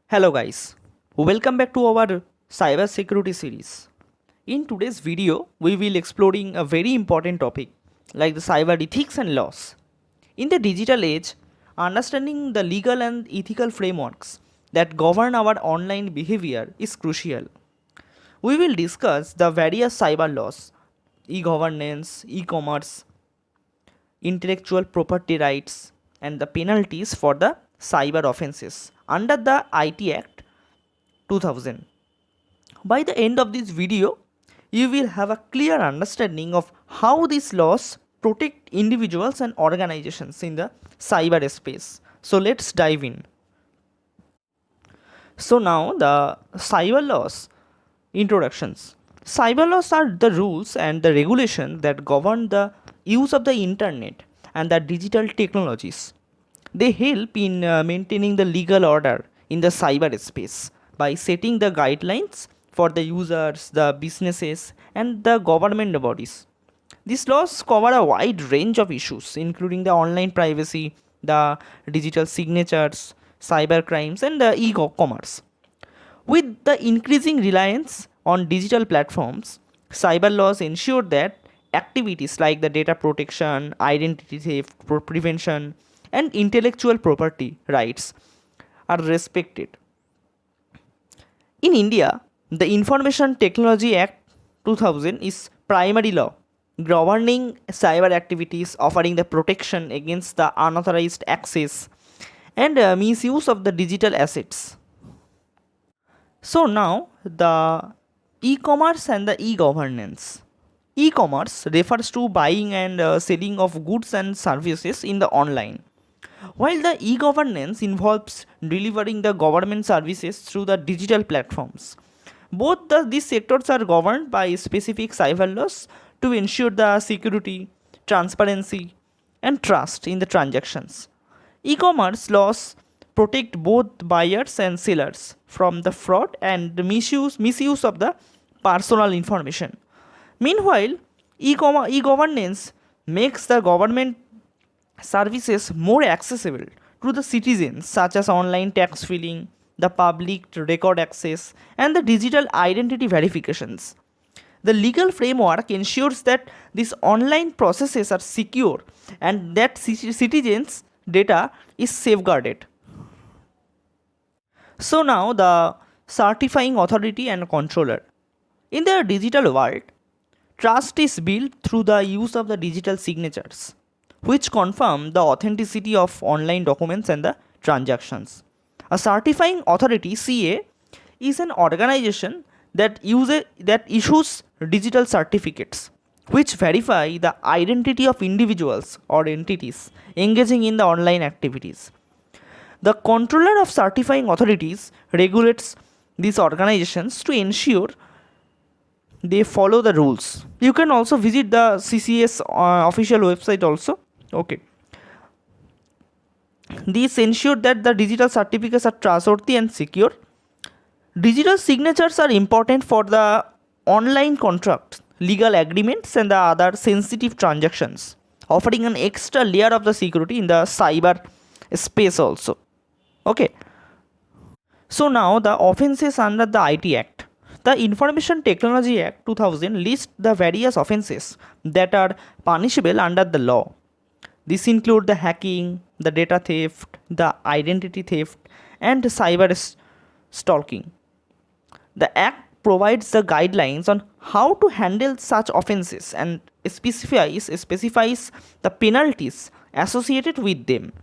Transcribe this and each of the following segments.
Hello guys, welcome back to our cyber security series. In today's video, we will exploring a very important topic like the cyber ethics and laws. In the digital age, understanding the legal and ethical frameworks that govern our online behavior is crucial. We will discuss the various cyber laws, e-governance, e-commerce, intellectual property rights, and the penalties for the cyber offenses under the IT Act 2000. By the end of this video, you will have a clear understanding of how these laws protect individuals and organizations in the cyberspace. So let's dive in. So now the cyber laws introductions. Cyber laws are the rules and the regulations that govern the use of the internet and the digital technologies. They help in maintaining the legal order in the cyberspace by setting the guidelines for the users, the businesses, and the government bodies. These laws cover a wide range of issues, including the online privacy, the digital signatures, cyber crimes, and the e commerce. With the increasing reliance on digital platforms, cyber laws ensure that activities like the data protection, identity theft prevention, and intellectual property rights are respected. In India, the Information Technology Act 2000 is primary law governing cyber activities, offering the protection against the unauthorized access and misuse of the digital assets. So now the e-commerce and the e-governance. E-commerce refers to buying and selling of goods and services in the online, while the e-governance involves delivering the government services through the digital platforms. These sectors are governed by specific cyber laws to ensure the security, transparency, and trust in the transactions. E-commerce laws protect both buyers and sellers from the fraud and the misuse of the personal information. Meanwhile, e-governance makes the government services more accessible to the citizens, such as online tax filing, the public record access, and the digital identity verifications. The legal framework ensures that these online processes are secure and that citizens' data is safeguarded. So now the certifying authority and controller. In the digital world, trust is built through the use of the digital signatures, which confirm the authenticity of online documents and the transactions. A certifying authority (CA) is an organization that issues digital certificates which verify the identity of individuals or entities engaging in the online activities. The controller of certifying authorities regulates these organizations to ensure they follow the rules. You can also visit the CCS official website also. Okay. These ensure that the digital certificates are trustworthy and secure. Digital signatures are important for the online contracts, legal agreements, and the other sensitive transactions, offering an extra layer of the security in the cyber space also. Okay. So now the offenses under the IT Act. The Information Technology Act 2000 lists the various offenses that are punishable under the law. These include the hacking, the data theft, the identity theft, and cyber stalking. The Act provides the guidelines on how to handle such offenses and specifies the penalties associated with them.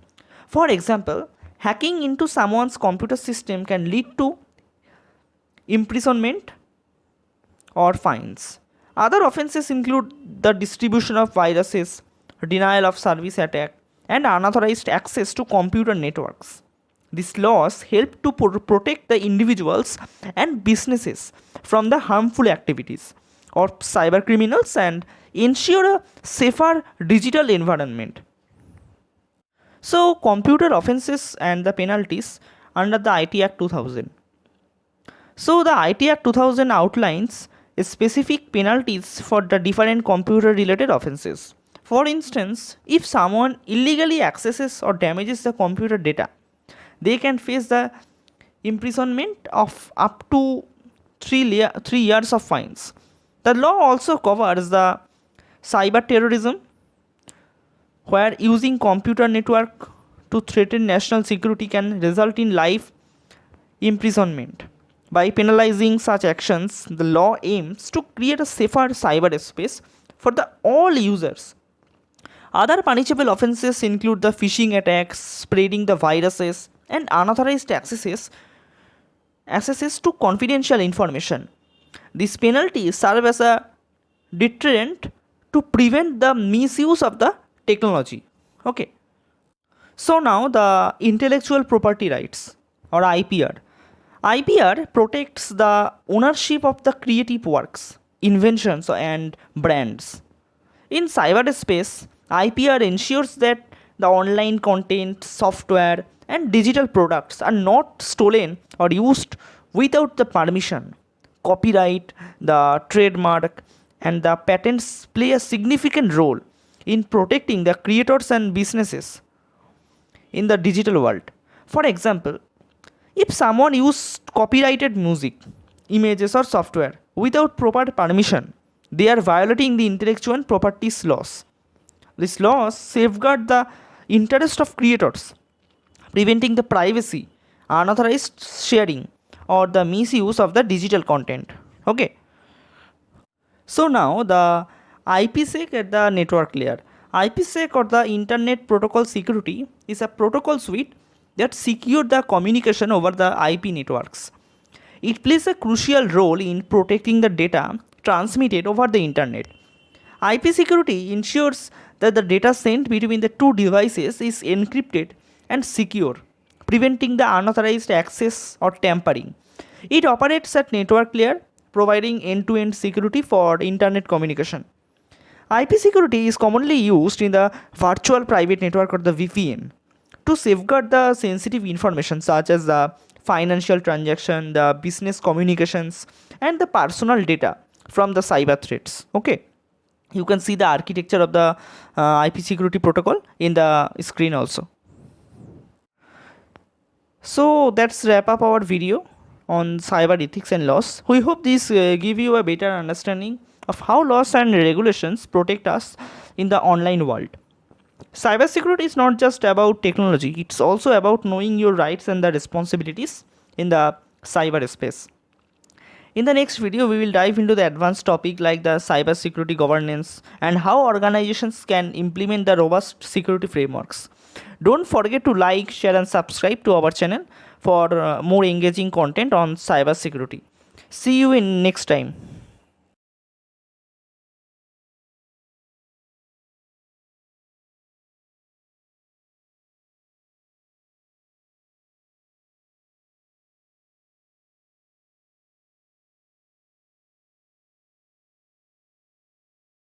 For example, hacking into someone's computer system can lead to imprisonment or fines. Other offenses include the distribution of viruses, denial of service attack, and unauthorized access to computer networks. These laws help to protect the individuals and businesses from the harmful activities of cyber criminals and ensure a safer digital environment. So, computer offenses and the penalties under the IT Act 2000. So, the IT Act 2000 outlines specific penalties for the different computer related offenses. For instance, if someone illegally accesses or damages the computer data, they can face the imprisonment of up to 3 years of fines. The law also covers the cyber terrorism, where using computer network to threaten national security can result in life imprisonment. By penalizing such actions, the law aims to create a safer cyberspace for the all users. Other punishable offences include the phishing attacks, spreading the viruses, and unauthorized accesses to confidential information. These penalties serve as a deterrent to prevent the misuse of the technology. Okay. So now the intellectual property rights or IPR. IPR protects the ownership of the creative works, inventions, and brands. In cyberspace, IPR ensures that the online content, software, and digital products are not stolen or used without the permission. Copyright, the trademark, and the patents play a significant role in protecting the creators and businesses in the digital world. For example, if someone uses copyrighted music, images, or software without proper permission, they are violating the intellectual properties laws. These laws safeguard the interest of creators, preventing the privacy, unauthorized sharing, or the misuse of the digital content. Okay. So now the IPsec at the network layer. IPsec or the Internet Protocol Security is a protocol suite that secure the communication over the IP networks. It plays a crucial role in protecting the data transmitted over the internet. IP security ensures that the data sent between the two devices is encrypted and secure, preventing the unauthorized access or tampering. It operates at network layer, providing end-to-end security for internet communication. IP security is commonly used in the virtual private network or the VPN to safeguard the sensitive information such as the financial transaction, the business communications, and the personal data from the cyber threats. Okay, you can see the architecture of the IP security protocol in the screen also. So that's wrap up our video on cyber ethics and laws. We hope this give you a better understanding of how laws and regulations protect us in the online world. Cybersecurity is not just about technology, it's also about knowing your rights and the responsibilities in the cyberspace. In the next video, we will dive into the advanced topic like the cybersecurity governance and how organizations can implement the robust security frameworks. Don't forget to like, share, and subscribe to our channel for more engaging content on cybersecurity. See you in next time.